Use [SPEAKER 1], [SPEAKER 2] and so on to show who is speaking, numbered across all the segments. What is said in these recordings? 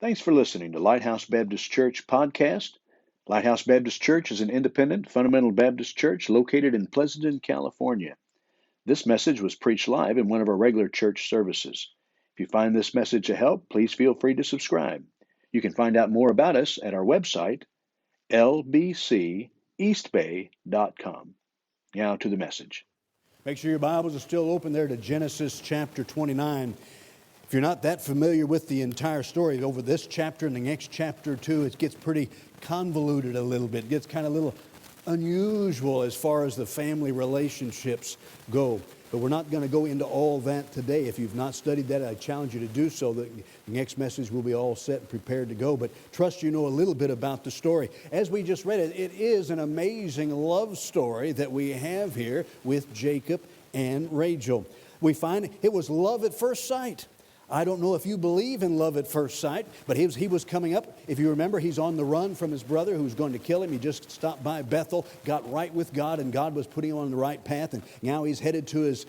[SPEAKER 1] Thanks for listening to Lighthouse Baptist Church podcast. Lighthouse Baptist Church is an independent, fundamental Baptist church located in Pleasanton, California. This message was preached live in one of our regular church services. If you find this message a help, please feel free to subscribe. You can find out more about us at our website, lbceastbay.com. Now to the message.
[SPEAKER 2] Make sure your Bibles are still open there to Genesis chapter 29. If you're not that familiar with the entire story, over this chapter and the next chapter too, it gets pretty convoluted a little bit. It gets kind of a little unusual as far as the family relationships go. But we're not going to go into all that today. If you've not studied that, I challenge you to do so. The next message will be all set and prepared to go. But trust you know a little bit about the story. As we just read it, it is an amazing love story that we have here with Jacob and Rachel. We find it was love at first sight. I don't know if you believe in love at first sight, but he was coming up. If you remember, he's on the run from his brother who was going to kill him. He just stopped by Bethel, got right with God, and God was putting him on the right path. And now he's headed to his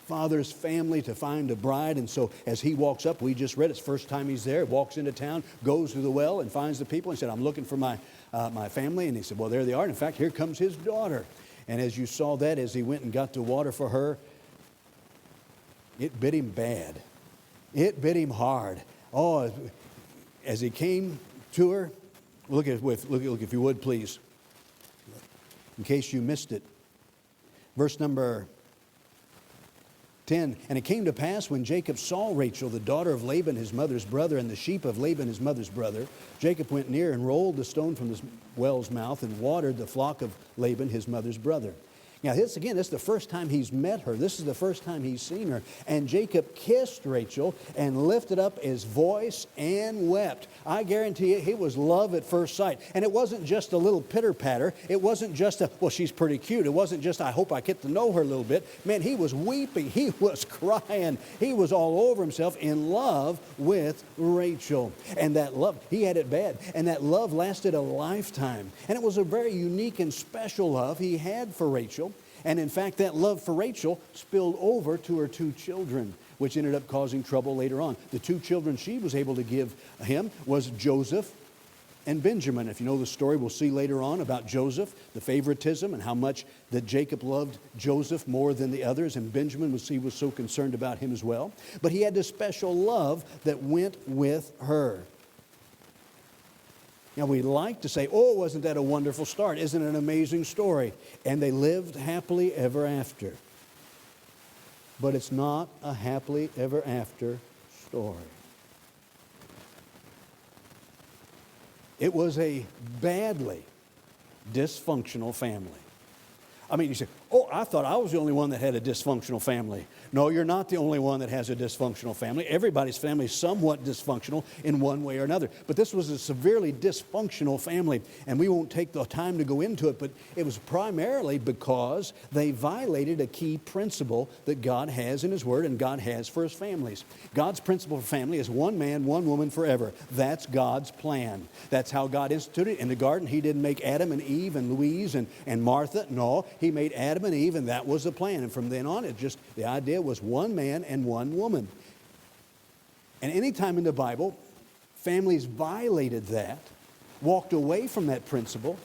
[SPEAKER 2] father's family to find a bride. And so as he walks up, we just read it's the first time he's there, walks into town, goes to the well and finds the people. He said, I'm looking for my family. And he said, well, there they are. And in fact, here comes his daughter. And as you saw that, as he went and got the water for her, it bit him bad. It bit him hard. Oh, as he came to her, look if you would, please, in case you missed it. Verse number 10, and it came to pass when Jacob saw Rachel, the daughter of Laban, his mother's brother, and the sheep of Laban, his mother's brother, Jacob went near and rolled the stone from the well's mouth and watered the flock of Laban, his mother's brother. Now, this is the first time he's met her. This is the first time he's seen her. And Jacob kissed Rachel and lifted up his voice and wept. I guarantee you, it was love at first sight. And it wasn't just a little pitter-patter. It wasn't just well, she's pretty cute. It wasn't just, I hope I get to know her a little bit. Man, he was weeping. He was crying. He was all over himself in love with Rachel. And that love, he had it bad. And that love lasted a lifetime. And it was a very unique and special love he had for Rachel. And in fact, that love for Rachel spilled over to her two children, which ended up causing trouble later on. The two children she was able to give him was Joseph and Benjamin. If you know the story, we'll see later on about Joseph, the favoritism, and how much that Jacob loved Joseph more than the others, and Benjamin he was so concerned about him as well. But he had this special love that went with her. Now, we like to say, oh, wasn't that a wonderful start? Isn't it an amazing story? And they lived happily ever after. But it's not a happily ever after story. It was a badly dysfunctional family. I mean, you say, oh, I thought I was the only one that had a dysfunctional family. No, you're not the only one that has a dysfunctional family. Everybody's family is somewhat dysfunctional in one way or another. But this was a severely dysfunctional family, and we won't take the time to go into it, but it was primarily because they violated a key principle that God has in His Word and God has for His families. God's principle for family is one man, one woman forever. That's God's plan. That's how God instituted it. In the garden, He didn't make Adam and Eve and Louise and Martha. No, He made Adam and Eve, and that was the plan. And from then on, the idea was one man and one woman. And any time in the Bible, families violated that, walked away from that principle,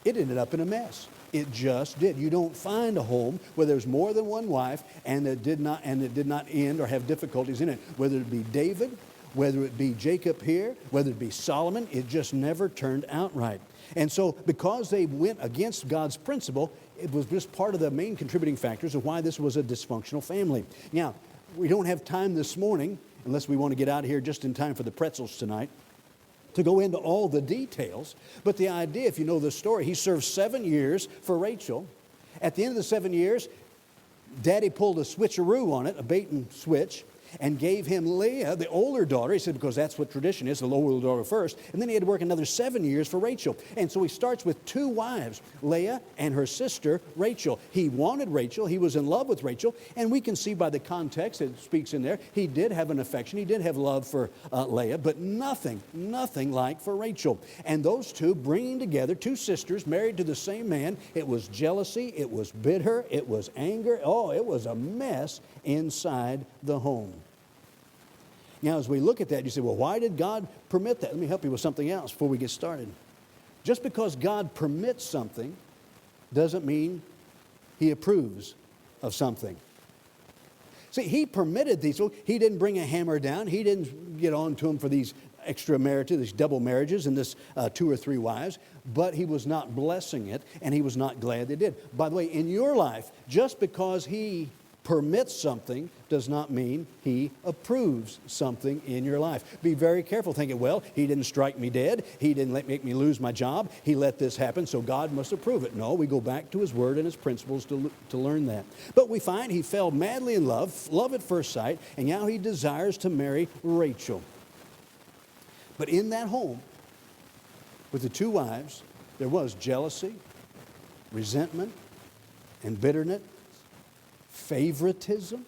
[SPEAKER 2] it ended up in a mess. It just did. You don't find a home where there's more than one wife and it did not end or have difficulties in it. Whether it be David, whether it be Jacob here, whether it be Solomon, it just never turned out right. And so because they went against God's principle, it was just part of the main contributing factors of why this was a dysfunctional family. Now, we don't have time this morning, unless we want to get out of here just in time for the pretzels tonight, to go into all the details. But the idea, if you know the story, he served 7 years for Rachel. At the end of the 7 years, Daddy pulled a switcheroo on it, a bait and switch, and gave him Leah, the older daughter. He said, because that's what tradition is, the older daughter first. And then he had to work another 7 years for Rachel. And so he starts with two wives, Leah and her sister, Rachel. He wanted Rachel. He was in love with Rachel. And we can see by the context that speaks in there, he did have an affection. He did have love for Leah, but nothing like for Rachel. And those two bringing together, two sisters married to the same man, it was jealousy, it was bitter, it was anger. Oh, it was a mess inside the home. Now, as we look at that, you say, well, why did God permit that? Let me help you with something else before we get started. Just because God permits something doesn't mean He approves of something. See, He permitted these. He didn't bring a hammer down. He didn't get on to him for these extra marriages, these double marriages and this 2 or 3 wives. But He was not blessing it, and He was not glad they did. By the way, in your life, just because He permits something does not mean He approves something in your life. Be very careful thinking, well, He didn't strike me dead. He didn't make me lose my job. He let this happen, so God must approve it. No, we go back to His Word and His principles to learn that. But we find he fell madly in love at first sight, and now he desires to marry Rachel. But in that home, with the 2 wives, there was jealousy, resentment, and bitterness. Favoritism.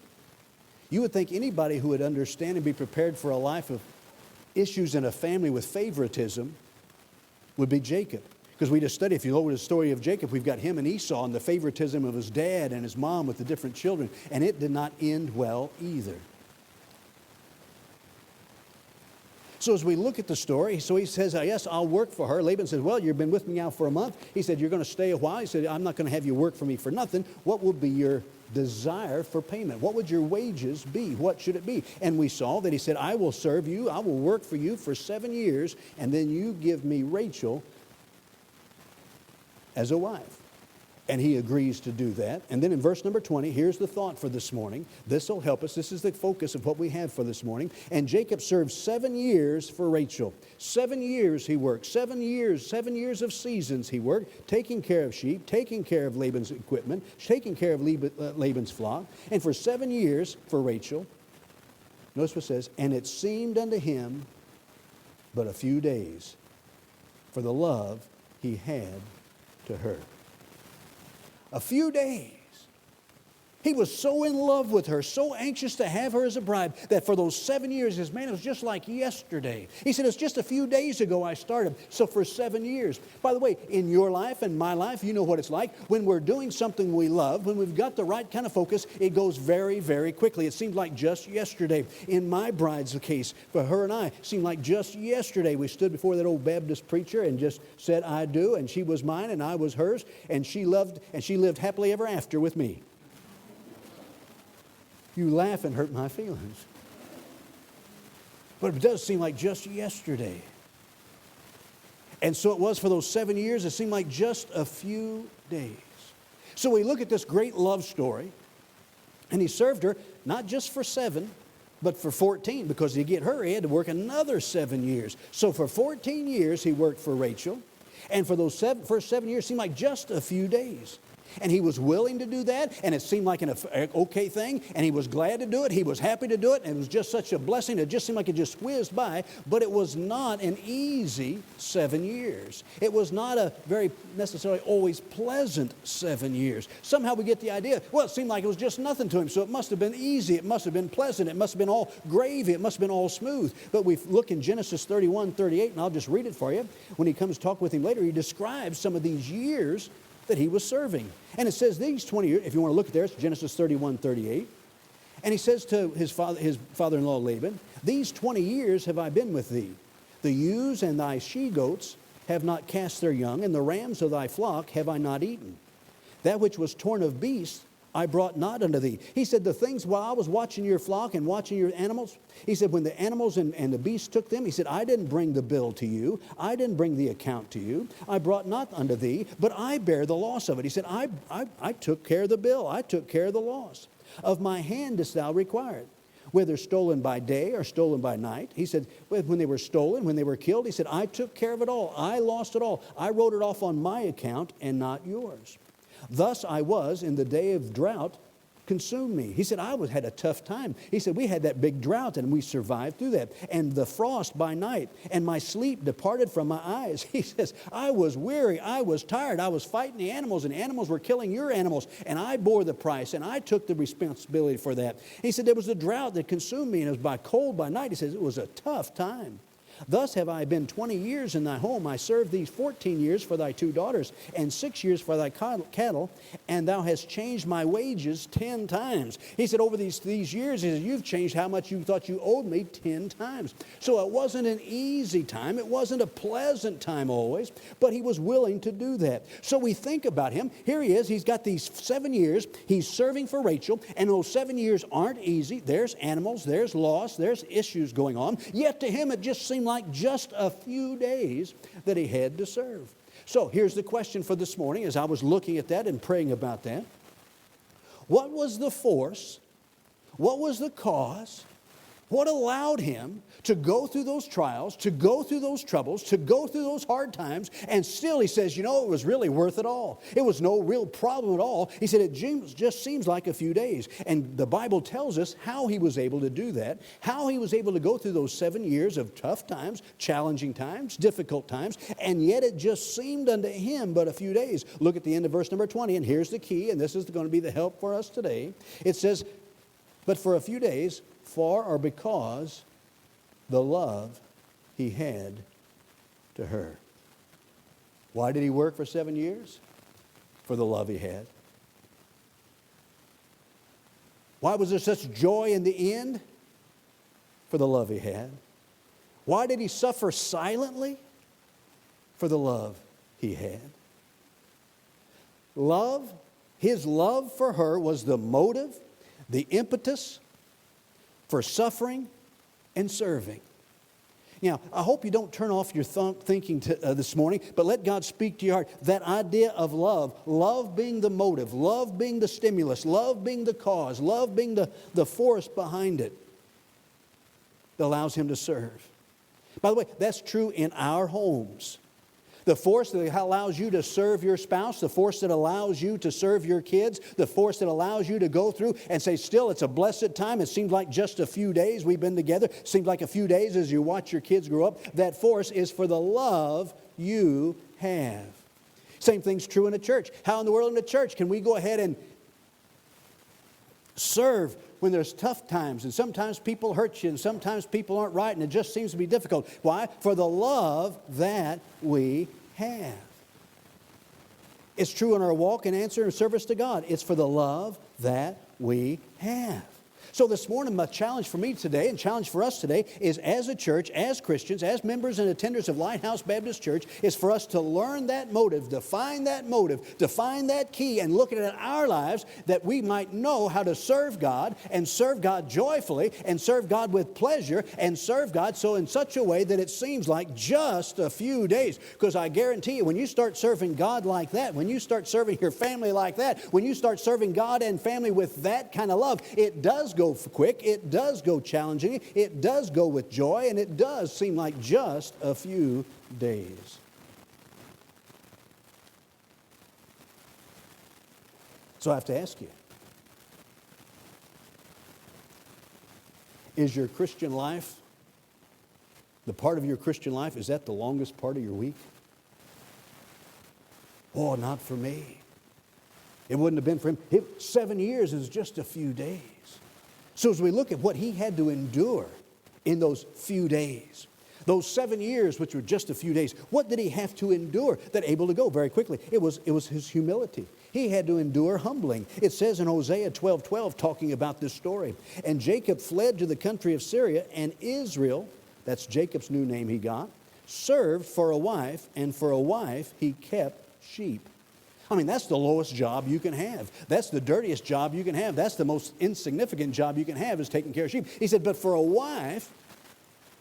[SPEAKER 2] You would think anybody who would understand and be prepared for a life of issues in a family with favoritism would be Jacob. Because we just study, if you look at the story of Jacob, we've got him and Esau and the favoritism of his dad and his mom with the different children. And it did not end well either. So as we look at the story, so he says, yes, I'll work for her. Laban says, well, you've been with me now for a month. He said, you're going to stay a while. He said, I'm not going to have you work for me for nothing. What will be your desire for payment? What would your wages be? What should it be? And we saw that he said, I will serve you. I will work for you for 7 years. And then you give me Rachel as a wife. And he agrees to do that. And then in verse number 20, here's the thought for this morning. This will help us. This is the focus of what we have for this morning. And Jacob served 7 years for Rachel. 7 years he worked. 7 years of seasons he worked, taking care of sheep, taking care of Laban's equipment, taking care of Laban's flock. And for 7 years for Rachel, notice what it says, and it seemed unto him but a few days for the love he had to her. A few days. He was so in love with her, so anxious to have her as a bride, that for those 7 years, his man, it was just like yesterday. He said, it's just a few days ago I started, so for 7 years. By the way, in your life and my life, you know what it's like. When we're doing something we love, when we've got the right kind of focus, it goes very, very quickly. It seems like just yesterday. In my bride's case, for her and I, it seemed like just yesterday we stood before that old Baptist preacher and just said, I do, and she was mine and I was hers, and she lived happily ever after with me. You laugh and hurt my feelings. But it does seem like just yesterday. And so it was for those 7 years. It seemed like just a few days. So we look at this great love story. And he served her not just for 7, but for 14. Because to get her, he had to work another 7 years. So for 14 years, he worked for Rachel. And for those first 7 years, it seemed like just a few days. And he was willing to do that, and it seemed like an okay thing, and he was glad to do it. He was happy to do it, and it was just such a blessing. It just seemed like it just whizzed by, but it was not an easy 7 years. It was not a very necessarily always pleasant 7 years. Somehow we get the idea, well, it seemed like it was just nothing to him, so it must have been easy. It must have been pleasant. It must have been all gravy. It must have been all smooth. But we look in Genesis 31:38, and I'll just read it for you. When he comes to talk with him later, he describes some of these years that he was serving. And it says these 20 years, if you want to look at there, it's Genesis 31:38. And he says to his father-in-law Laban, these 20 years have I been with thee. The ewes and thy she-goats have not cast their young, and the rams of thy flock have I not eaten. That which was torn of beasts I brought not unto thee. He said, the things while I was watching your flock and watching your animals, he said, when the animals and the beasts took them, he said, I didn't bring the bill to you. I didn't bring the account to you. I brought not unto thee, but I bear the loss of it. He said, I took care of the bill. I took care of the loss. Of my hand dost thou require it, whether stolen by day or stolen by night. He said, when they were stolen, when they were killed, he said, I took care of it all. I lost it all. I wrote it off on my account and not yours. Thus I was in the day of drought consumed me. He said, I had a tough time. He said, we had that big drought and we survived through that. And the frost by night, and my sleep departed from my eyes. He says, I was weary, I was tired, I was fighting the animals, and animals were killing your animals, and I bore the price, and I took the responsibility for that. He said, there was a drought that consumed me, and it was by cold by night. He says, it was a tough time. Thus have I been 20 years in thy home. I served thee 14 years for thy 2 daughters, and 6 years for thy cattle, and thou hast changed my wages 10 times. He said, over these years, he said, you've changed how much you thought you owed me 10 times. So it wasn't an easy time. It wasn't a pleasant time always, but he was willing to do that. So we think about him. Here he is. He's got these 7 years. He's serving for Rachel, and those 7 years aren't easy. There's animals, there's loss, there's issues going on. Yet to him, it just seemed like just a few days that he had to serve. So here's the question for this morning as I was looking at that and praying about that. What was the force? What was the cause? What allowed him to go through those trials, to go through those troubles, to go through those hard times, and still he says, it was really worth it all. It was no real problem at all. He said, it just seems like a few days. And the Bible tells us how he was able to do that, how he was able to go through those 7 years of tough times, challenging times, difficult times, and yet it just seemed unto him but a few days. Look at the end of verse number 20, and here's the key, and this is going to be the help for us today. It says, but for a few days, for or because the love he had to her. Why did he work for 7 years? For the love he had. Why was there such joy in the end? For the love he had. Why did he suffer silently? For the love he had. Love, his love for her was the motive, the impetus for suffering and serving. Now, I hope you don't turn off your thinking this morning, but let God speak to your heart. That idea of love being the motive, love being the stimulus, love being the cause, love being the force behind it that allows him to serve. By the way, that's true in our homes. The force that allows you to serve your spouse, the force that allows you to serve your kids, the force that allows you to go through and say, still, it's a blessed time. It seems like just a few days we've been together. It seems like a few days as you watch your kids grow up. That force is for the love you have. Same thing's true in a church. How in the world in a church can we go ahead and serve when there's tough times, and sometimes people hurt you, and sometimes people aren't right, and it just seems to be difficult? Why? For the love that we have. It's true in our walk and answer and service to God. It's for the love that we have. So this morning, my challenge for me today and challenge for us today is, as a church, as Christians, as members and attenders of Lighthouse Baptist Church, is for us to learn that motive, define that key, and look at it in our lives that we might know how to serve God and serve God joyfully and serve God with pleasure and serve God so in such a way that it seems like just a few days. Because I guarantee you, when you start serving God like that, when you start serving your family like that, when you start serving God and family with that kind of love, it does go quick, it does go challenging, it does go with joy, and it does seem like just a few days. So I have to ask you, is your Christian life, the part of your Christian life, is that the longest part of your week? Oh, not for me. It wouldn't have been for him. 7 years is just a few days. So as we look at what he had to endure in those few days, those 7 years, which were just a few days, what did he have to endure that able to go very quickly? It was his humility. He had to endure humbling. It says in Hosea 12:12, talking about this story, and Jacob fled to the country of Syria, and Israel, that's Jacob's new name he got, served for a wife, and for a wife he kept sheep. I mean, that's the lowest job you can have. That's the dirtiest job you can have. That's the most insignificant job you can have, is taking care of sheep. He said, but for a wife,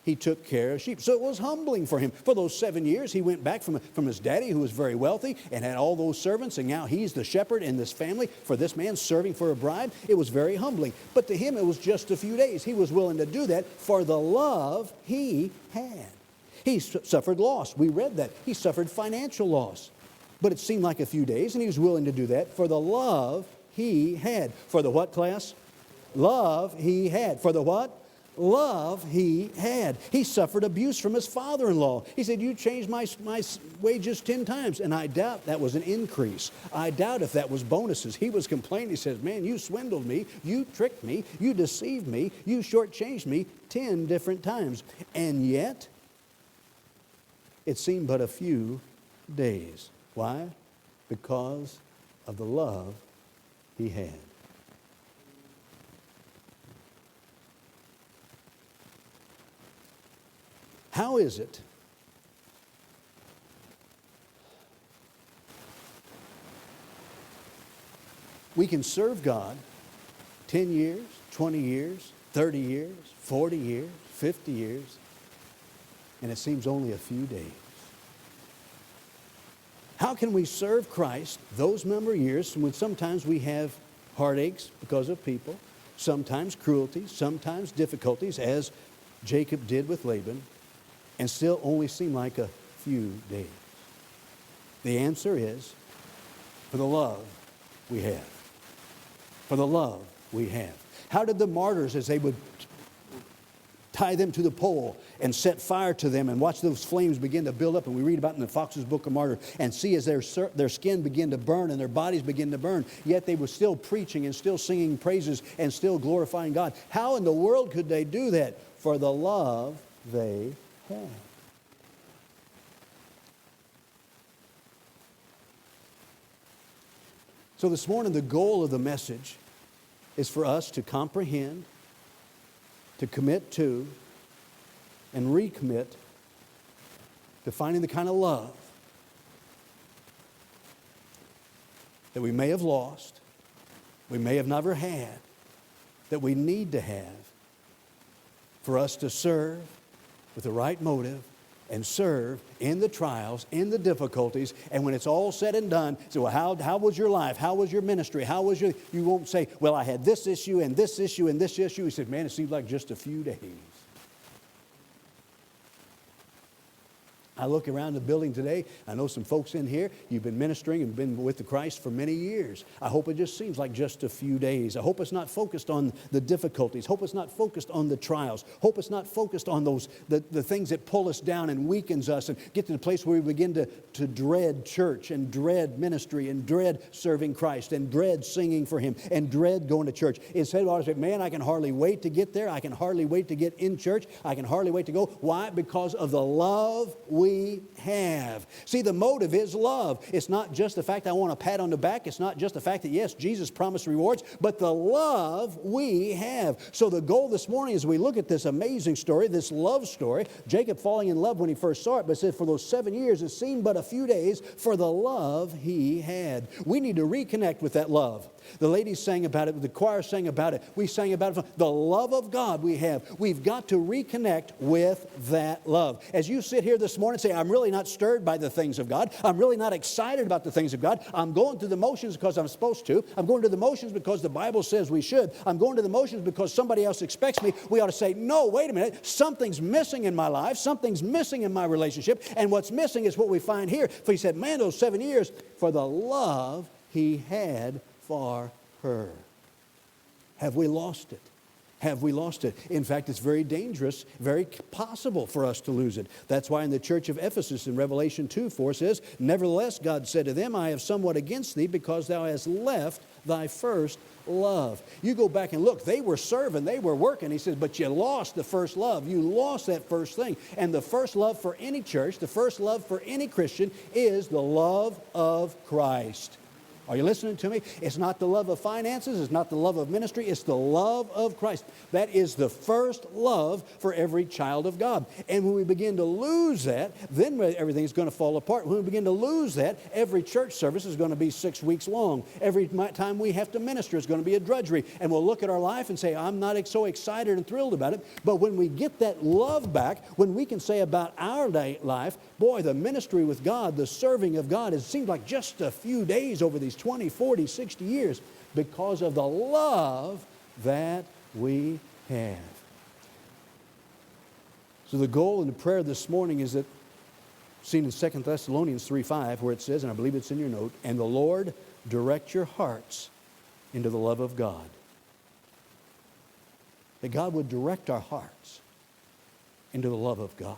[SPEAKER 2] he took care of sheep. So it was humbling for him. For those 7 years, he went back from his daddy, who was very wealthy, and had all those servants, and now he's the shepherd in this family. For this man serving for a bride, it was very humbling. But to him, it was just a few days. He was willing to do that for the love he had. He suffered loss. We read that. He suffered financial loss. But it seemed like a few days, and he was willing to do that for the love he had. For the what, class? Love he had. For the what? Love he had. He suffered abuse from his father-in-law. He said, you changed my wages 10 times. And I doubt that was an increase. I doubt if that was bonuses. He was complaining. He says, man, you swindled me. You tricked me. You deceived me. You shortchanged me 10 different times. And yet, It seemed but a few days. Why? Because of the love he had. How is it we can serve God 10 years, 20 years, 30 years, 40 years, 50 years, and it seems only a few days? How can we serve Christ those number of years when sometimes we have heartaches because of people, sometimes cruelty, sometimes difficulties, as Jacob did with Laban, and still only seem like a few days? The answer is for the love we have. For the love we have. How did the martyrs, as they would tie them to the pole and set fire to them and watch those flames begin to build up, and we read about in the Fox's Book of Martyr, and see as their skin begin to burn and their bodies begin to burn, yet they were still preaching and still singing praises and still glorifying God. How in the world could they do that? For the love they had. So this morning, the goal of the message is for us to comprehend, to commit to, and recommit to finding the kind of love that we may have lost, we may have never had, that we need to have for us to serve with the right motive and serve in the trials, in the difficulties, and when it's all said and done, say, well, how was your life? How was your ministry? You won't say, well, I had this issue and this issue and this issue. He said, man, it seems like just a few days. I look around the building today. I know some folks in here. You've been ministering and been with the Christ for many years. I hope it just seems like just a few days. I hope it's not focused on the difficulties. Hope it's not focused on the trials. Hope it's not focused on the things that pull us down and weakens us and get to the place where we begin to dread church and dread ministry and dread serving Christ and dread singing for Him and dread going to church. Instead, I say, man, I can hardly wait to get there. I can hardly wait to get in church. I can hardly wait to go. Why? Because of the love we have. See, the motive is love. It's not just the fact I want a pat on the back. It's not just the fact that, yes, Jesus promised rewards, but the love we have. So the goal this morning as we look at this amazing story, this love story, Jacob falling in love when he first saw it, but it said for those 7 years it seemed but a few days for the love he had. We need to reconnect with that love. The ladies sang about it. The choir sang about it. We sang about it. The love of God we have. We've got to reconnect with that love. As you sit here this morning and say, I'm really not stirred by the things of God. I'm really not excited about the things of God. I'm going through the motions because I'm supposed to. I'm going to the motions because the Bible says we should. I'm going to the motions because somebody else expects me. We ought to say, no, wait a minute. Something's missing in my life. Something's missing in my relationship. And what's missing is what we find here. For he said, man, those 7 years for the love he had for her. Have we lost it? Have we lost it? In fact, it's very dangerous, very possible for us to lose it. That's why in the church of Ephesus in Revelation 2:4 says, nevertheless, God said to them, I have somewhat against thee because thou hast left thy first love. You go back and look, they were serving, they were working. He says, but you lost the first love. You lost that first thing. And the first love for any church, the first love for any Christian is the love of Christ. Are you listening to me? It's not the love of finances. It's not the love of ministry. It's the love of Christ. That is the first love for every child of God. And when we begin to lose that, then everything's going to fall apart. When we begin to lose that, every church service is going to be 6 weeks long. Every time we have to minister is going to be a drudgery. And we'll look at our life and say, I'm not so excited and thrilled about it. But when we get that love back, when we can say about our life, boy, the ministry with God, the serving of God, it seems like just a few days over these 20, 40, 60 years because of the love that we have. So the goal in the prayer this morning is that seen in 2 Thessalonians 3:5 where it says, and I believe it's in your note, and the Lord direct your hearts into the love of God. That God would direct our hearts into the love of God.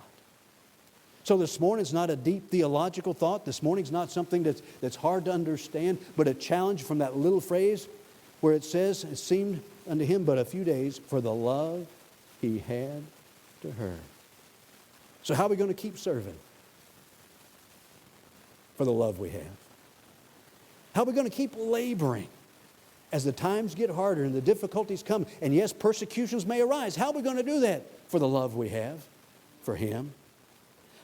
[SPEAKER 2] So this morning's not a deep theological thought. This morning's not something that's hard to understand, but a challenge from that little phrase where it says, it seemed unto him but a few days for the love he had to her. So how are we going to keep serving? For the love we have. How are we going to keep laboring as the times get harder and the difficulties come? And yes, persecutions may arise. How are we going to do that? For the love we have for Him.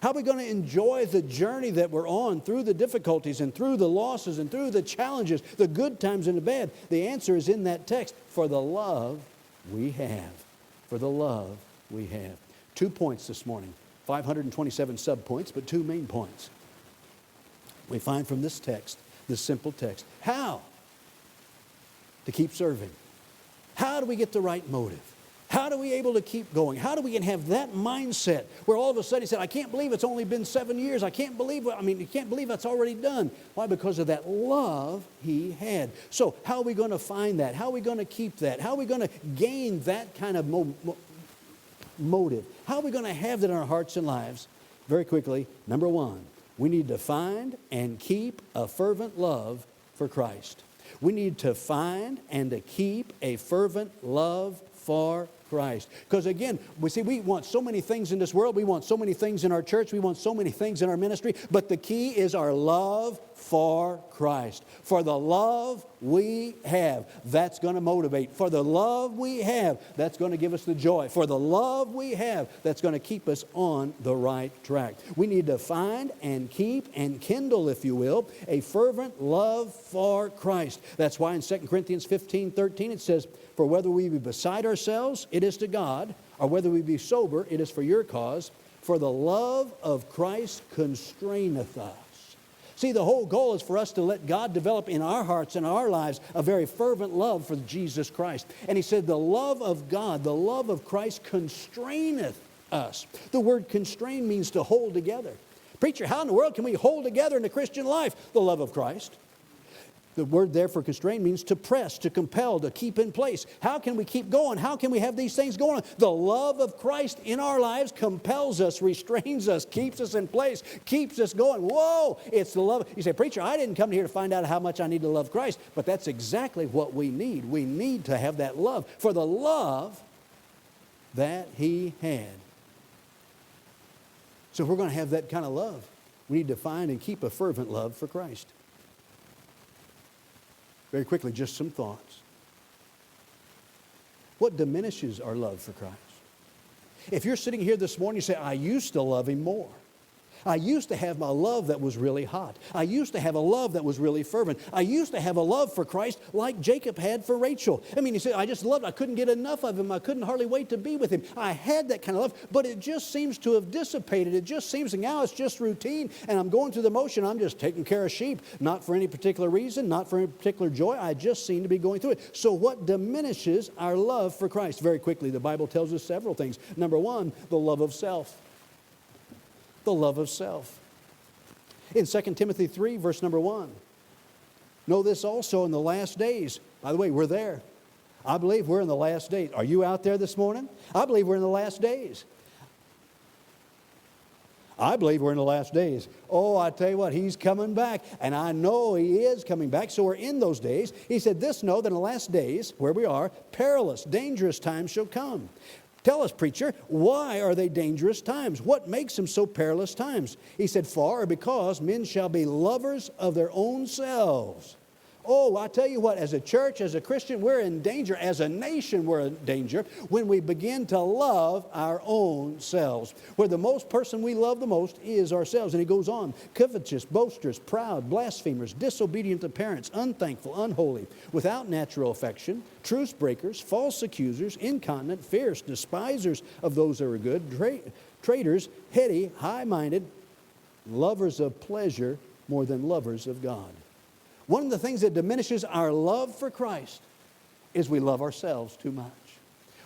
[SPEAKER 2] How are we going to enjoy the journey that we're on through the difficulties and through the losses and through the challenges, the good times and the bad? The answer is in that text. For the love we have. For the love we have. 2 points this morning. 527 subpoints, but 2 main points. We find from this text, this simple text, how to keep serving. How do we get the right motive? How are we able to keep going? How do we have that mindset where all of a sudden he said, I can't believe it's only been 7 years. You can't believe that's already done. Why? Because of that love he had. So how are we going to find that? How are we going to keep that? How are we going to gain that kind of motive? How are we going to have that in our hearts and lives? Very quickly, number 1, we need to find and keep a fervent love for Christ. We need to find and to keep a fervent love for Christ. Because again, we want so many things in this world. We want so many things in our church. We want so many things in our ministry. But the key is our love for Christ. For the love we have, that's going to motivate. For the love we have, that's going to give us the joy. For the love we have, that's going to keep us on the right track. We need to find and keep and kindle, if you will, a fervent love for Christ. That's why in 2 Corinthians 15:13 it says, for whether we be beside ourselves, it is to God, or whether we be sober, it is for your cause. For the love of Christ constraineth us. See, the whole goal is for us to let God develop in our hearts and our lives a very fervent love for Jesus Christ. And he said the love of God, the love of Christ constraineth us. The word constrain means to hold together. Preacher, how in the world can we hold together in the Christian life? The love of Christ. The word there for constrain means to press, to compel, to keep in place. How can we keep going? How can we have these things going on? The love of Christ in our lives compels us, restrains us, keeps us in place, keeps us going. Whoa! It's the love. You say, preacher, I didn't come here to find out how much I need to love Christ. But that's exactly what we need. We need to have that love. For the love that he had. So if we're going to have that kind of love, we need to find and keep a fervent love for Christ. Very quickly, just some thoughts. What diminishes our love for Christ? If you're sitting here this morning, you say, I used to love him more. I used to have my love that was really hot. I used to have a love that was really fervent. I used to have a love for Christ like Jacob had for Rachel. He said, I just loved him. I couldn't get enough of him. I couldn't hardly wait to be with him. I had that kind of love, but it just seems to have dissipated. It just seems now it's just routine, and I'm going through the motion. I'm just taking care of sheep, not for any particular reason, not for any particular joy. I just seem to be going through it. So what diminishes our love for Christ? Very quickly, the Bible tells us several things. Number 1, the love of self. The love of self. In 2 Timothy 3, verse number 1. Know this also in the last days. By the way, we're there. I believe we're in the last days. Are you out there this morning? I believe we're in the last days. I believe we're in the last days. Oh, I tell you what, he's coming back. And I know he is coming back. So we're in those days. He said, this know that in the last days, where we are, perilous, dangerous times shall come. Tell us, preacher, why are they dangerous times? What makes them so perilous times? He said, for or because men shall be lovers of their own selves. Oh, I tell you what, as a church, as a Christian, we're in danger. As a nation, we're in danger when we begin to love our own selves. Where the most person we love the most is ourselves. And he goes on, covetous, boasters, proud, blasphemers, disobedient to parents, unthankful, unholy, without natural affection, truce breakers, false accusers, incontinent, fierce, despisers of those that are good, traitors, heady, high-minded, lovers of pleasure more than lovers of God. One of the things that diminishes our love for Christ is we love ourselves too much.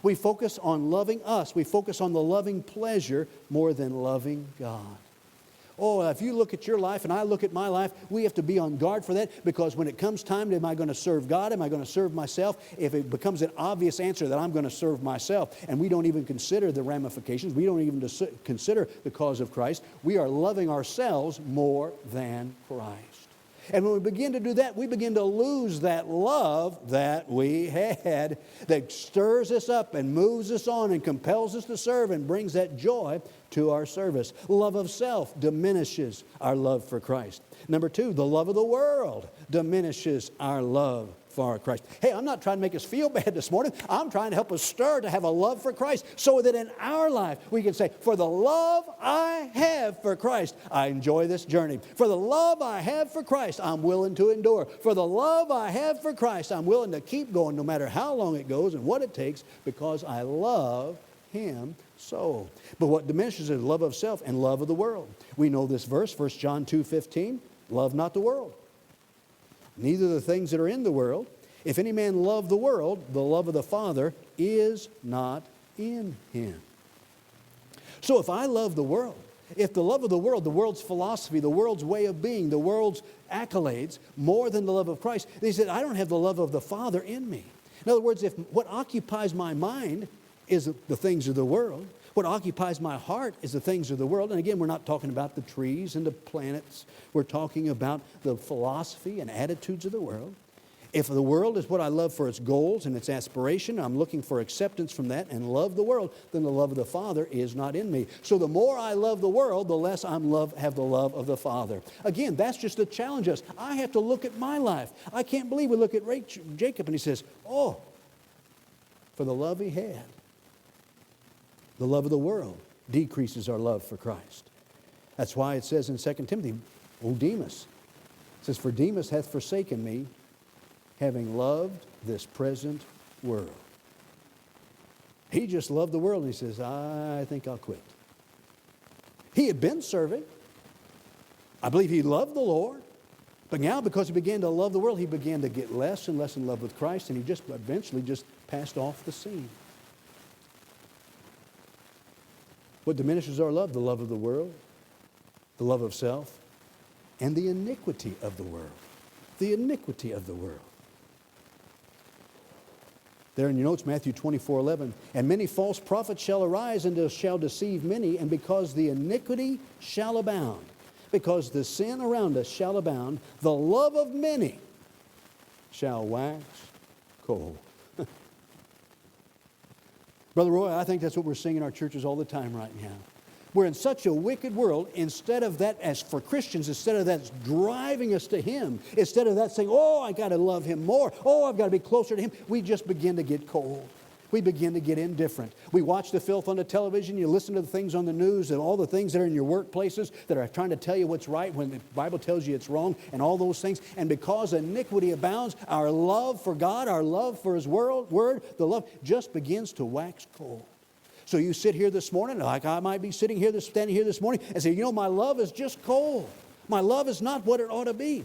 [SPEAKER 2] We focus on loving us. We focus on the loving pleasure more than loving God. Oh, if you look at your life and I look at my life, we have to be on guard for that, because when it comes time, am I going to serve God? Am I going to serve myself? If it becomes an obvious answer that I'm going to serve myself, and we don't even consider the ramifications, we don't even consider the cause of Christ, we are loving ourselves more than Christ. And when we begin to do that, we begin to lose that love that we had that stirs us up and moves us on and compels us to serve and brings that joy to our service. Love of self diminishes our love for Christ. Number two, the love of the world diminishes our love for Christ. Hey, I'm not trying to make us feel bad this morning. I'm trying to help us stir to have a love for Christ so that in our life we can say, for the love I have for Christ, I enjoy this journey. For the love I have for Christ, I'm willing to endure. For the love I have for Christ, I'm willing to keep going no matter how long it goes and what it takes because I love Him so. But what diminishes is love of self and love of the world. We know this verse, 1 John 2:15, love not the world. Neither the things that are in the world. If any man love the world, the love of the Father is not in him. So if I love the world, if the love of the world's philosophy, the world's way of being, the world's accolades, more than the love of Christ, they said, I don't have the love of the Father in me. In other words, if what occupies my mind is the things of the world, what occupies my heart is the things of the world. And again, we're not talking about the trees and the planets. We're talking about the philosophy and attitudes of the world. If the world is what I love for its goals and its aspiration, I'm looking for acceptance from that and love the world, then the love of the Father is not in me. So the more I love the world, the less I have the love of the Father. Again, that's just to challenge us. I have to look at my life. I can't believe we look at Jacob and he says, oh, for the love he had. The love of the world decreases our love for Christ. That's why it says in 2 Timothy, O Demas, it says, for Demas hath forsaken me, having loved this present world. He just loved the world and he says, I think I'll quit. He had been serving. I believe he loved the Lord. But now because he began to love the world, he began to get less and less in love with Christ, and he just eventually just passed off the scene. What diminishes our love? The love of the world, the love of self, and the iniquity of the world. The iniquity of the world. There in your notes, Matthew 24:11, and many false prophets shall arise and shall deceive many, and because the iniquity shall abound, because the sin around us shall abound, the love of many shall wax cold. Brother Roy, I think that's what we're seeing in our churches all the time right now. We're in such a wicked world, instead of that, as for Christians, instead of that driving us to Him, instead of that saying, oh, I got to love Him more, oh, I've got to be closer to Him, we just begin to get cold. We begin to get indifferent. We watch the filth on the television, you listen to the things on the news, and all the things that are in your workplaces that are trying to tell you what's right when the Bible tells you it's wrong, and all those things. And because iniquity abounds, our love for God, our love for His word, the love just begins to wax cold. So you sit here this morning, like I might be standing here this morning, and say, you know, my love is just cold. My love is not what it ought to be.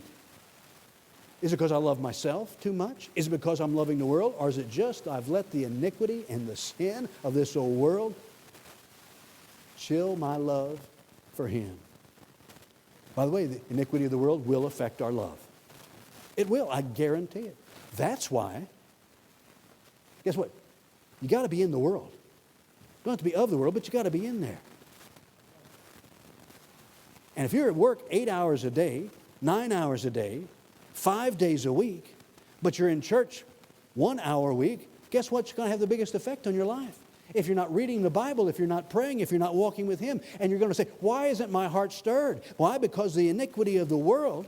[SPEAKER 2] Is it because I love myself too much? Is it because I'm loving the world? Or is it just I've let the iniquity and the sin of this old world chill my love for Him? By the way, the iniquity of the world will affect our love. It will, I guarantee it. That's why, guess what? You got to be in the world. You don't have to be of the world, but you got to be in there. And if you're at work 8 hours a day, 9 hours a day, 5 days a week, but you're in church 1 hour a week, guess what's going to have the biggest effect on your life? If you're not reading the Bible, if you're not praying, if you're not walking with Him, and you're going to say, why isn't my heart stirred? Why? Because the iniquity of the world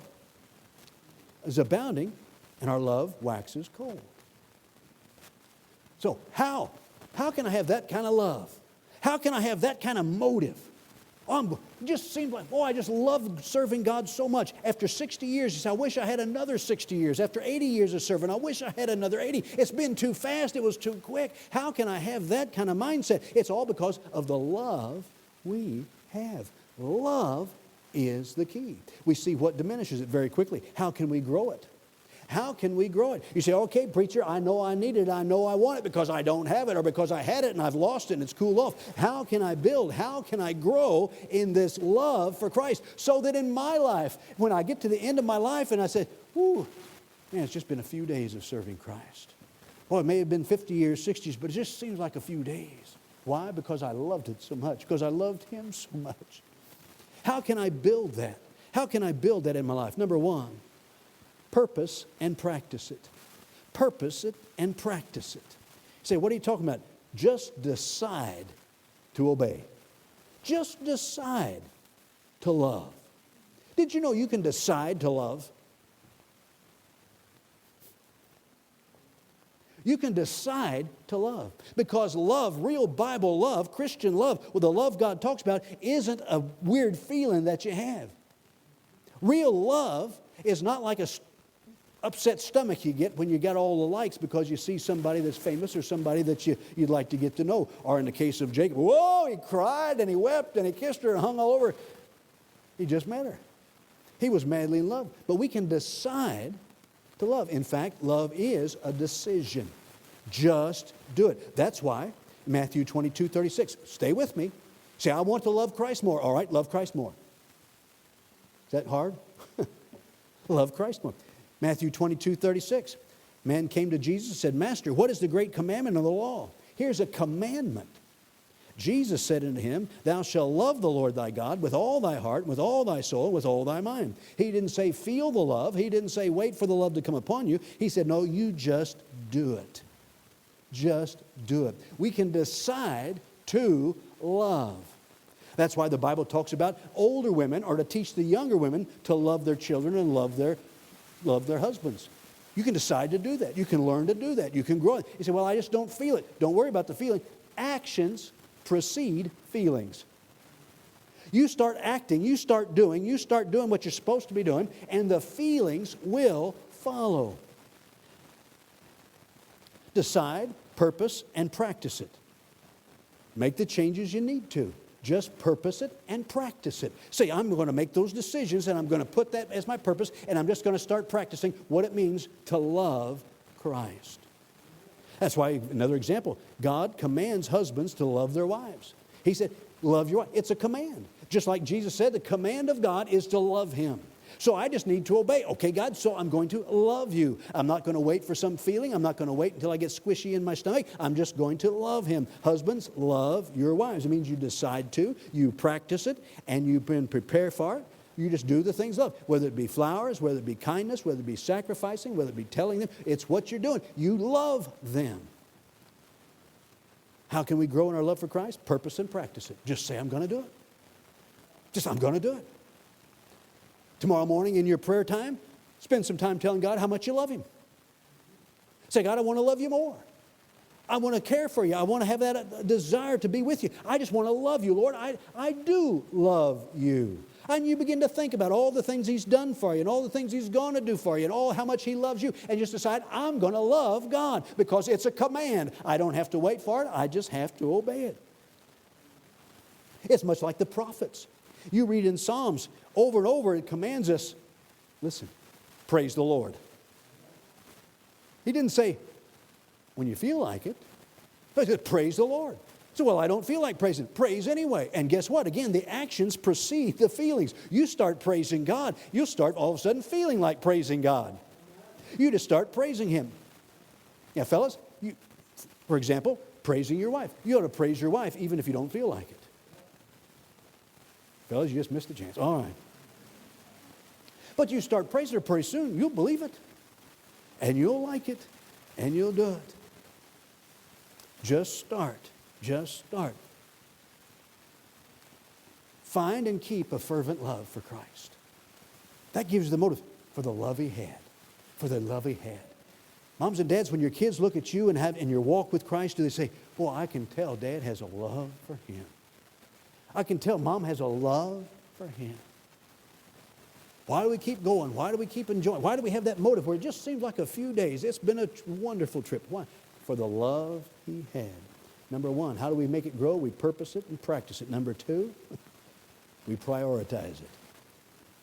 [SPEAKER 2] is abounding and our love waxes cold. So how? How can I have that kind of love? How can I have that kind of motive? It just seems like, I just love serving God so much. After 60 years, you say, I wish I had another 60 years. After 80 years of serving, I wish I had another 80. It's been too fast. It was too quick. How can I have that kind of mindset? It's all because of the love we have. Love is the key. We see what diminishes it very quickly. How can we grow it? How can we grow it? You say, okay, preacher, I know I need it. I know I want it because I don't have it or because I had it and I've lost it and it's cooled off. How can I build? How can I grow in this love for Christ so that in my life, when I get to the end of my life and I say, man, it's just been a few days of serving Christ. Well, it may have been 50 years, 60 years, but it just seems like a few days. Why? Because I loved it so much. Because I loved Him so much. How can I build that? How can I build that in my life? Number one, Purpose and practice it. Purpose it and practice it. You say, what are you talking about? Just decide to obey. Just decide to love. Did you know you can decide to love? You can decide to love. Because love, real Bible love, Christian love, well, the love God talks about isn't a weird feeling that you have. Real love is not like a upset stomach you get when you got all the likes because you see somebody that's famous or somebody that you'd like to get to know. Or in the case of Jacob, whoa, he cried and he wept and he kissed her and hung all over. He just met her. He was madly in love. But we can decide to love. In fact, love is a decision. Just do it. That's why Matthew 22:36. Stay with me. Say, I want to love Christ more. All right, love Christ more. Is that hard? Love Christ more. Matthew 22:36. Man came to Jesus and said, Master, what is the great commandment of the law? Here's a commandment. Jesus said unto him, Thou shalt love the Lord thy God with all thy heart, with all thy soul, with all thy mind. He didn't say feel the love. He didn't say wait for the love to come upon you. He said, no, you just do it. Just do it. We can decide to love. That's why the Bible talks about older women are to teach the younger women to love their children and love their husbands. You can decide to do that. You can learn to do that. You can grow it. You say, well, I just don't feel it. Don't worry about the feeling. Actions precede feelings. You start acting, you start doing what you're supposed to be doing, and the feelings will follow. Decide, purpose, and practice it. Make the changes you need to. Just purpose it and practice it. Say, I'm going to make those decisions and I'm going to put that as my purpose and I'm just going to start practicing what it means to love Christ. That's why, another example, God commands husbands to love their wives. He said, love your wife. It's a command. Just like Jesus said, the command of God is to love Him. So I just need to obey. Okay, God, so I'm going to love you. I'm not going to wait for some feeling. I'm not going to wait until I get squishy in my stomach. I'm just going to love Him. Husbands, love your wives. It means you decide to, you practice it, and you've been prepared for it. You just do the things love. Whether it be flowers, whether it be kindness, whether it be sacrificing, whether it be telling them, it's what you're doing. You love them. How can we grow in our love for Christ? Purpose and practice it. Just say, I'm going to do it. I'm going to do it. Tomorrow morning in your prayer time, spend some time telling God how much you love Him. Say, God, I want to love you more. I want to care for you. I want to have that desire to be with you. I just want to love you, Lord. I do love you. And you begin to think about all the things He's done for you and all the things He's going to do for you and all how much He loves you. And just decide, I'm going to love God because it's a command. I don't have to wait for it. I just have to obey it. It's much like the prophets. You read in Psalms over and over, it commands us, listen, praise the Lord. He didn't say, when you feel like it, but he said, praise the Lord. So, well, I don't feel like praising. Praise anyway. And guess what? Again, the actions precede the feelings. You start praising God, you'll start all of a sudden feeling like praising God. You just start praising Him. Now, fellas, for example, praising your wife. You ought to praise your wife even if you don't feel like it. Fellas, you just missed the chance. All right. But you start praising her pretty soon, you'll believe it. And you'll like it. And you'll do it. Just start. Just start. Find and keep a fervent love for Christ. That gives you the motive for the love He had. For the love He had. Moms and dads, when your kids look at you and in your walk with Christ, do they say, boy, I can tell Dad has a love for Him. I can tell Mom has a love for Him. Why do we keep going? Why do we keep enjoying? Why do we have that motive where it just seems like a few days? It's been a wonderful trip. Why? For the love He had. Number one, how do we make it grow? We purpose it and practice it. Number two, we prioritize it.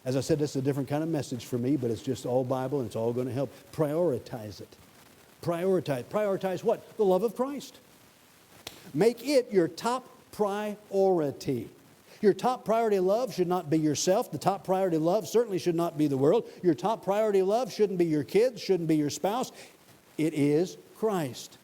[SPEAKER 2] As I said, this is a different kind of message for me, but it's just all Bible and it's all going to help. Prioritize it. Prioritize. Prioritize what? The love of Christ. Make it your top priority. Your top priority of love should not be yourself. The top priority of love certainly should not be the world. Your top priority of love shouldn't be your kids, shouldn't be your spouse. It is Christ.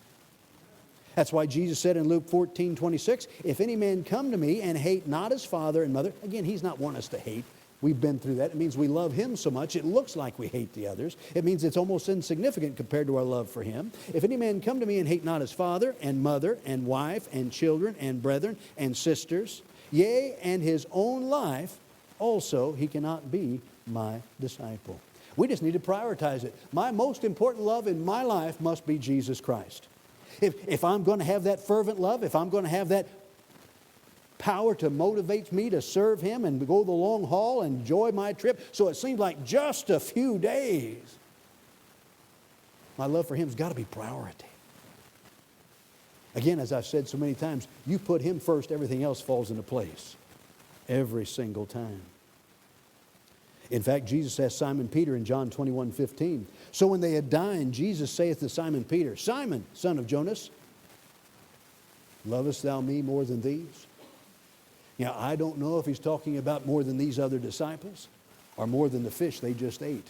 [SPEAKER 2] That's why Jesus said in Luke 14:26, if any man come to me and hate not his father and mother, again, He's not wanting us to hate We've been through that. It means we love Him so much, it looks like we hate the others. It means it's almost insignificant compared to our love for Him. If any man come to me and hate not his father and mother and wife and children and brethren and sisters, yea, and his own life, also he cannot be my disciple. We just need to prioritize it. My most important love in my life must be Jesus Christ. If I'm going to have that fervent love, if I'm going to have that power to motivate me to serve Him and go the long haul and enjoy my trip, so it seems like just a few days, my love for Him's got to be priority. Again, as I've said so many times, you put Him first, everything else falls into place. Every single time. In fact, Jesus asked Simon Peter in John 21:15. So when they had dined, Jesus saith to Simon Peter, Simon, son of Jonas, lovest thou me more than these? Now, I don't know if He's talking about more than these other disciples or more than the fish they just ate.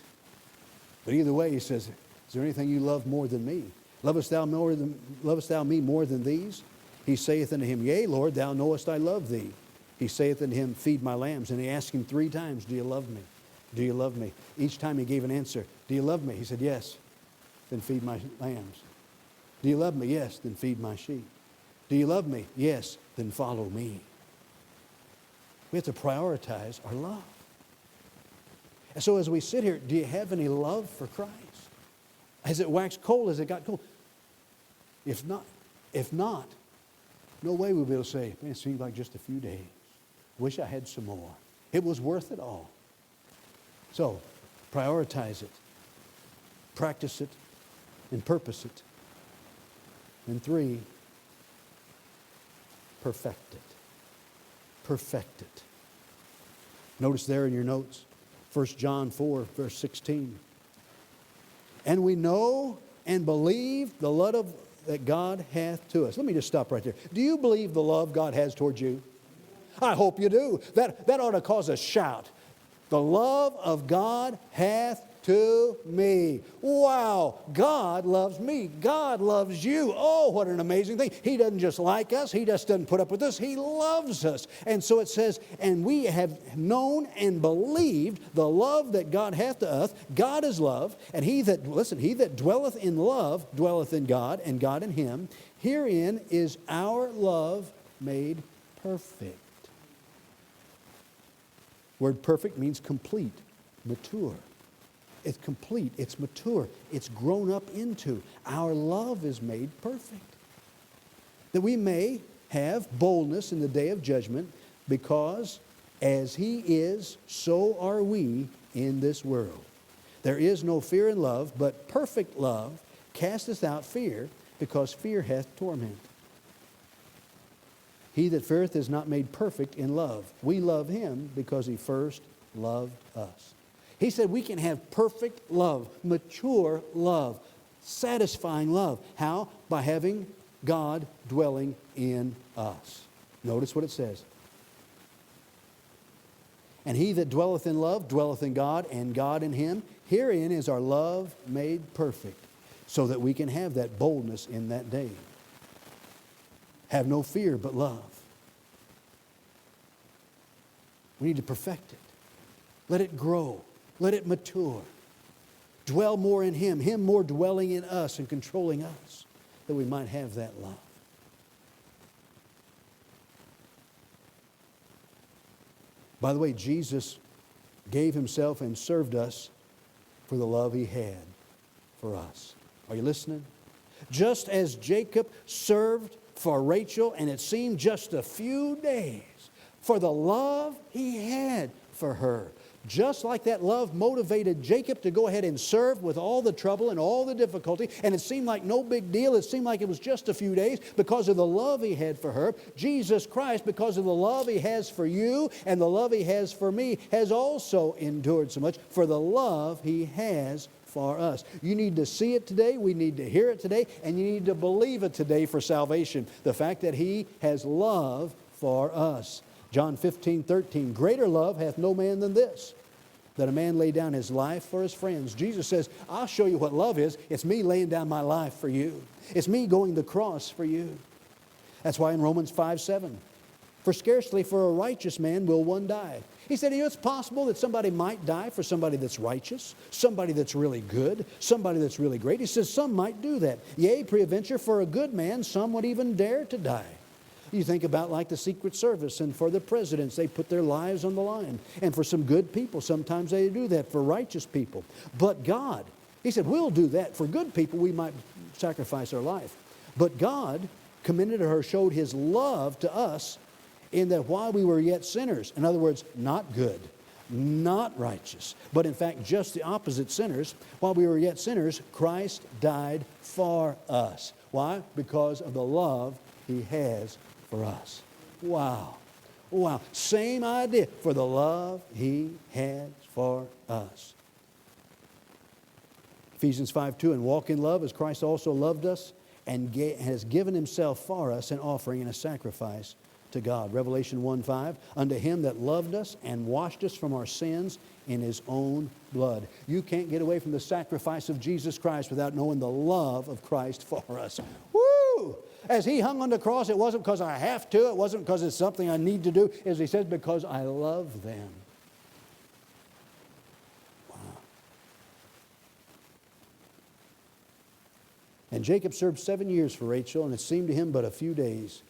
[SPEAKER 2] But either way, He says, is there anything you love more than me? Lovest thou me more than these? He saith unto him, Yea, Lord, thou knowest I love thee. He saith unto him, Feed my lambs. And He asked him 3 times, Do you love me? Do you love me? Each time He gave an answer. Do you love me? He said, Yes. Then feed my lambs. Do you love me? Yes. Then feed my sheep. Do you love me? Yes. Then follow me. We have to prioritize our love. And so as we sit here, do you have any love for Christ? Has it waxed cold? Has it got cold? If not, no way we'll be able to say, man, it seems like just a few days. Wish I had some more. It was worth it all. So, prioritize it. Practice it. And purpose it. And 3, perfect it. Perfect it. Notice there in your notes, 1 John 4, verse 16. And we know and believe the love that God hath to us. Let me just stop right there. Do you believe the love God has towards you? I hope you do. That ought to cause a shout. The love of God hath to me. Wow, God loves me. God loves you. Oh, what an amazing thing. He doesn't just like us. He just doesn't put up with us. He loves us. And so it says, and we have known and believed the love that God hath to us. God is love. And he that dwelleth in love dwelleth in God, and God in him. Herein is our love made perfect. Word perfect means complete, mature. It's complete, it's mature, it's grown up into. Our love is made perfect. That we may have boldness in the day of judgment, because as He is, so are we in this world. There is no fear in love, but perfect love casteth out fear, because fear hath torment. He that feareth is not made perfect in love. We love Him because He first loved us. He said we can have perfect love, mature love, satisfying love. How? By having God dwelling in us. Notice what it says. And he that dwelleth in love dwelleth in God, and God in him. Herein is our love made perfect, so that we can have that boldness in that day. Have no fear but love. We need to perfect it. Let it grow. Let it mature. Dwell more in Him, Him more dwelling in us and controlling us, that we might have that love. By the way, Jesus gave Himself and served us for the love He had for us. Are you listening? Just as Jacob served for Rachel, and it seemed just a few days, for the love he had for her. Just like that love motivated Jacob to go ahead and serve with all the trouble and all the difficulty, and it seemed like no big deal. It seemed like it was just a few days because of the love he had for her. Jesus Christ, because of the love He has for you and the love He has for me, has also endured so much for the love He has for us. You need to see it today. We need to hear it today, and you need to believe it today for salvation. The fact that He has love for us. John 15:13, greater love hath no man than this, that a man lay down his life for his friends. Jesus says, I'll show you what love is. It's me laying down my life for you. It's me going the cross for you. That's why in Romans 5:7, For scarcely for a righteous man will one die. He said, it's possible that somebody might die for somebody that's righteous, somebody that's really good, somebody that's really great. He says some might do that. Yea, peradventure, for a good man, some would even dare to die. You think about like the Secret Service and for the presidents, they put their lives on the line. And for some good people, sometimes they do that for righteous people. But God, he said, we'll do that. For good people, we might sacrifice our life. But God commended her, showed his love to us in that while we were yet sinners, in other words, not good, not righteous, but in fact just the opposite, sinners, while we were yet sinners, Christ died for us. Why? Because of the love he has for us. Wow. Wow. Same idea. For the love he has for us. Ephesians 5:2, and walk in love as Christ also loved us and has given himself for us an offering and a sacrifice to God. Revelation 1:5, unto him that loved us and washed us from our sins in his own blood. You can't get away from the sacrifice of Jesus Christ without knowing the love of Christ for us. Woo! As he hung on the cross, it wasn't because I have to, it wasn't because it's something I need to do, as he says, because I love them. Wow. And Jacob served 7 years for Rachel, and it seemed to him but a few days,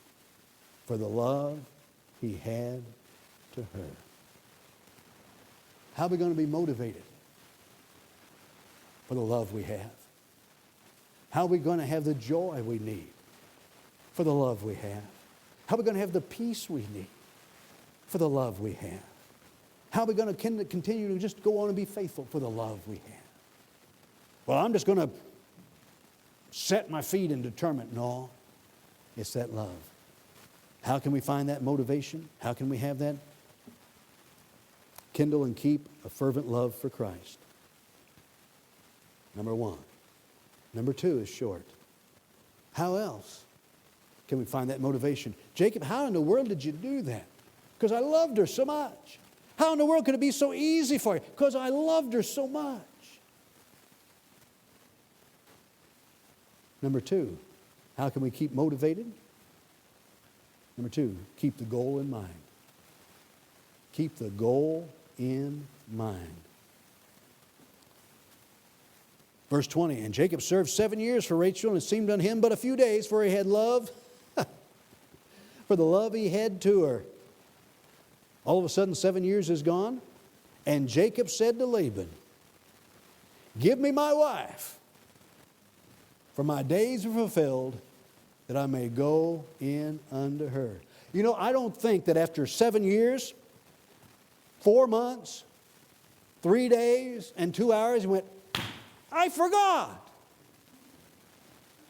[SPEAKER 2] for the love he had to her. How are we going to be motivated for the love we have? How are we going to have the joy we need for the love we have? How are we going to have the peace we need for the love we have? How are we going to continue to just go on and be faithful for the love we have? Well, I'm just going to set my feet and determine. No, it's that love. How can we find that motivation? How can we have that? Kindle and keep a fervent love for Christ. Number one. Number two is short. How else can we find that motivation? Jacob, how in the world did you do that? Because I loved her so much. How in the world could it be so easy for you? Because I loved her so much. Number two, how can we keep motivated? Number two, keep the goal in mind. Keep the goal in mind. Verse 20, and Jacob served 7 years for Rachel, and it seemed unto him but a few days, for he had love, for the love he had to her. All of a sudden, 7 years is gone, and Jacob said to Laban, give me my wife, for my days are fulfilled, that I may go in unto her. You know, I don't think that after 7 years, 4 months, 3 days, and 2 hours, he went, I forgot.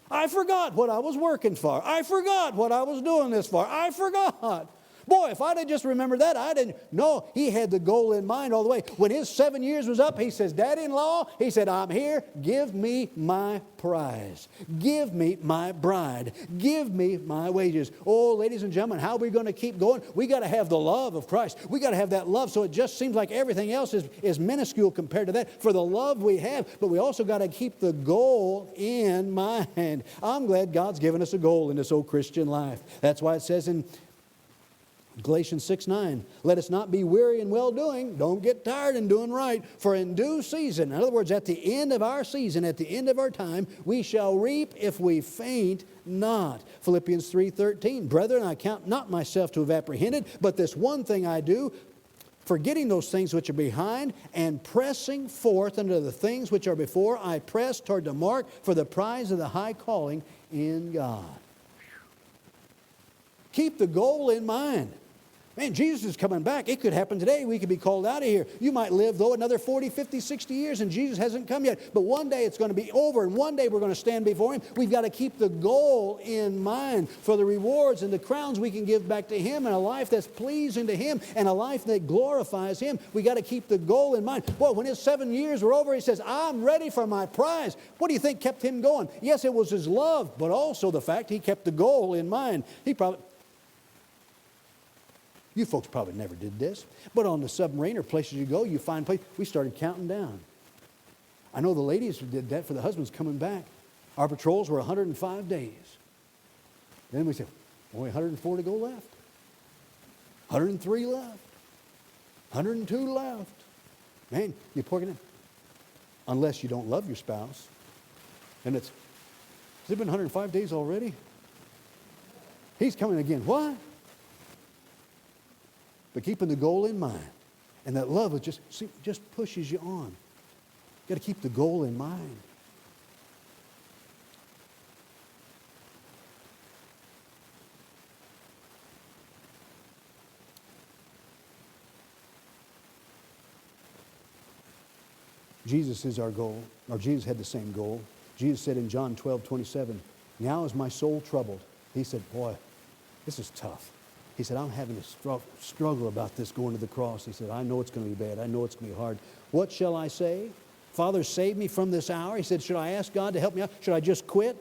[SPEAKER 2] I forgot what I was working for. I forgot what I was doing this for. I forgot. Boy, if I'd have just remembered that, I didn't. No, he had the goal in mind all the way. When his 7 years was up, he says, Daddy-in-law, he said, I'm here. Give me my prize. Give me my bride. Give me my wages. Oh, ladies and gentlemen, how are we going to keep going? We got to have the love of Christ. We got to have that love so it just seems like everything else is minuscule compared to that. For the love we have, but we also got to keep the goal in mind. I'm glad God's given us a goal in this old Christian life. That's why it says in Galatians 6:9, let us not be weary in well-doing. Don't get tired in doing right. For in due season, in other words, at the end of our season, at the end of our time, we shall reap if we faint not. Philippians 3:13, brethren, I count not myself to have apprehended, but this one thing I do, forgetting those things which are behind and pressing forth unto the things which are before, I press toward the mark for the prize of the high calling in God. Keep the goal in mind. Man, Jesus is coming back. It could happen today. We could be called out of here. You might live, though, another 40, 50, 60 years, and Jesus hasn't come yet. But one day it's going to be over, and one day we're going to stand before Him. We've got to keep the goal in mind for the rewards and the crowns we can give back to Him, and a life that's pleasing to Him, and a life that glorifies Him. We've got to keep the goal in mind. Boy, when His 7 years were over, He says, I'm ready for my prize. What do you think kept Him going? Yes, it was His love, but also the fact He kept the goal in mind. You folks probably never did this, but on the submarine or places you go, you find places. We started counting down. I know the ladies who did that for the husbands coming back. Our patrols were 105 days. Then we said, only 104 to go left. 103 left. 102 left. Man, you're porking in. Unless you don't love your spouse. And has it been 105 days already? He's coming again. What? But keeping the goal in mind. And that love is just pushes you on. You got to keep the goal in mind. Jesus is our goal, or Jesus had the same goal. Jesus said in John 12:27, now is my soul troubled. He said, boy, this is tough. He said, I'm having a struggle about this going to the cross. He said, I know it's going to be bad. I know it's going to be hard. What shall I say? Father, save me from this hour. He said, should I ask God to help me out? Should I just quit?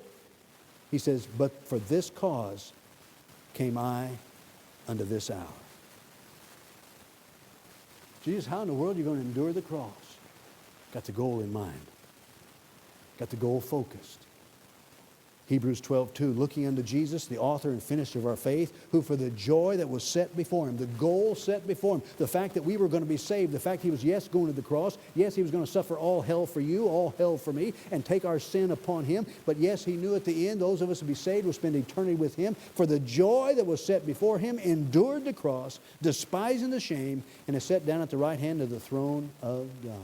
[SPEAKER 2] He says, but for this cause came I unto this hour. Jesus, how in the world are you going to endure the cross? Got the goal in mind. Got the goal focused. Hebrews 12:2, looking unto Jesus, the author and finisher of our faith, who for the joy that was set before him, the goal set before him, the fact that we were going to be saved, the fact he was, yes, going to the cross, yes, he was going to suffer all hell for you, all hell for me, and take our sin upon him, but yes, he knew at the end those of us who be saved will spend eternity with him. For the joy that was set before him, endured the cross, despising the shame, and is set down at the right hand of the throne of God.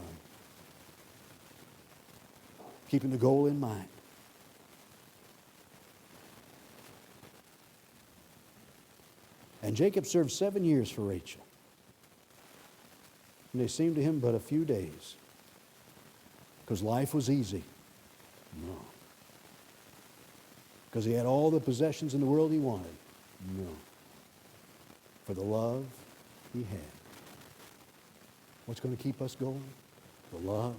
[SPEAKER 2] Keeping the goal in mind. And Jacob served 7 years for Rachel. And they seemed to him but a few days. Because life was easy. No. Because he had all the possessions in the world he wanted. No. For the love he had. What's going to keep us going? The love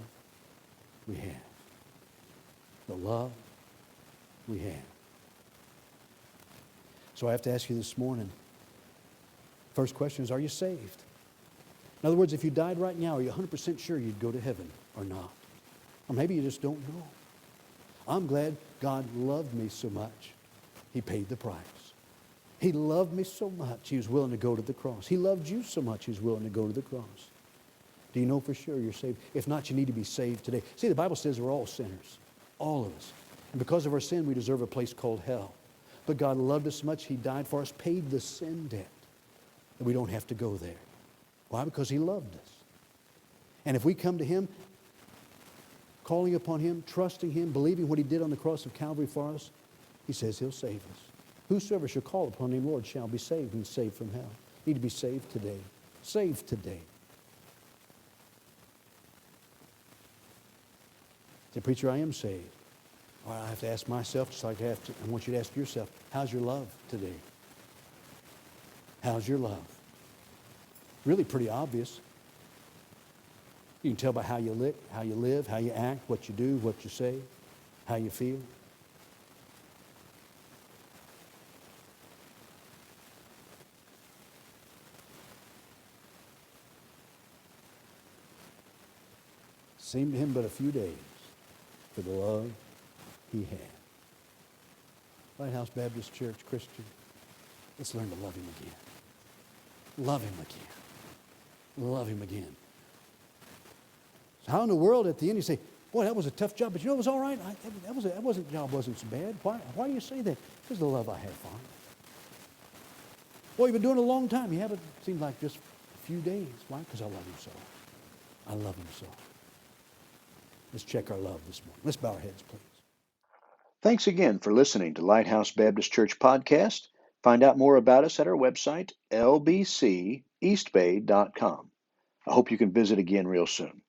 [SPEAKER 2] we have. The love we have. So I have to ask you this morning, first question is, are you saved? In other words, if you died right now, are you 100% sure you'd go to heaven or not? Or maybe you just don't know. I'm glad God loved me so much, he paid the price. He loved me so much, he was willing to go to the cross. He loved you so much, he was willing to go to the cross. Do you know for sure you're saved? If not, you need to be saved today. See, the Bible says we're all sinners. All of us. And because of our sin, we deserve a place called hell. But God loved us so much, he died for us, paid the sin debt, that we don't have to go there. Why? Because he loved us. And if we come to him, calling upon him, trusting him, believing what he did on the cross of Calvary for us, he says he'll save us. Whosoever shall call upon him, Lord, shall be saved, and saved from hell. You need to be saved today. Saved today. Say, preacher, I am saved. All right, I have to ask myself, just like I want you to ask yourself, how's your love today? How's your love? Really pretty obvious. You can tell by how you live, how you act, what you do, what you say, how you feel. Seemed to him but a few days for the love he had. Lighthouse Baptist Church, Christian, let's learn to love him again. Love him again. Love him again. So how in the world at the end you say, boy, that was a tough job, but you know it was all right? That job wasn't so bad. Why do you say that? Because of the love I have for him. Boy, you've been doing it a long time. You haven't seemed like just a few days. Why? Because I love him so. I love him so. Let's check our love this morning. Let's bow our heads, please.
[SPEAKER 1] Thanks again for listening to Lighthouse Baptist Church Podcast. Find out more about us at our website, lbceastbay.com. I hope you can visit again real soon.